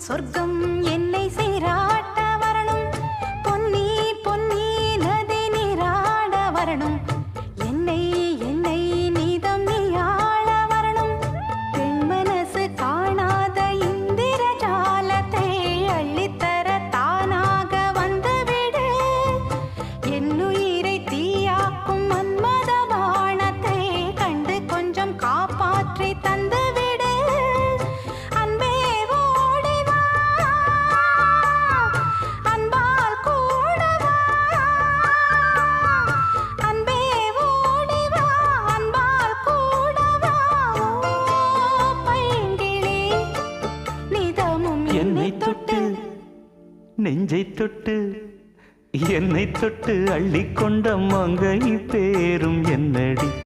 சொர்க்கம் என்னை சீராட்ட வரணும், பொன்னி பொன்னி நதி நீராட வரணும், என்னை என்னை நீதம் நீயாள வரணும். பெண் மனசு காணாத இந்திர ஜாலத்தை அள்ளித்தர தானாக வந்துவிடு. என்னுயிரை தீயாக்கும் மன்மத பாணத்தை கண்டு கொஞ்சம் காப்பாற்றி தந்துவிடு. அன்பே ஓடி வா, அன்பால் கூட வா. அன்பே ஓடி வா, அன்பால் கூட வா. ஓ பைங்கிளி, நிதமும் என்னை தொட்டு நெஞ்சை தொட்டு என்னை தொட்டு அள்ளிக்கொண்ட மங்கை பேரும் என்னடி.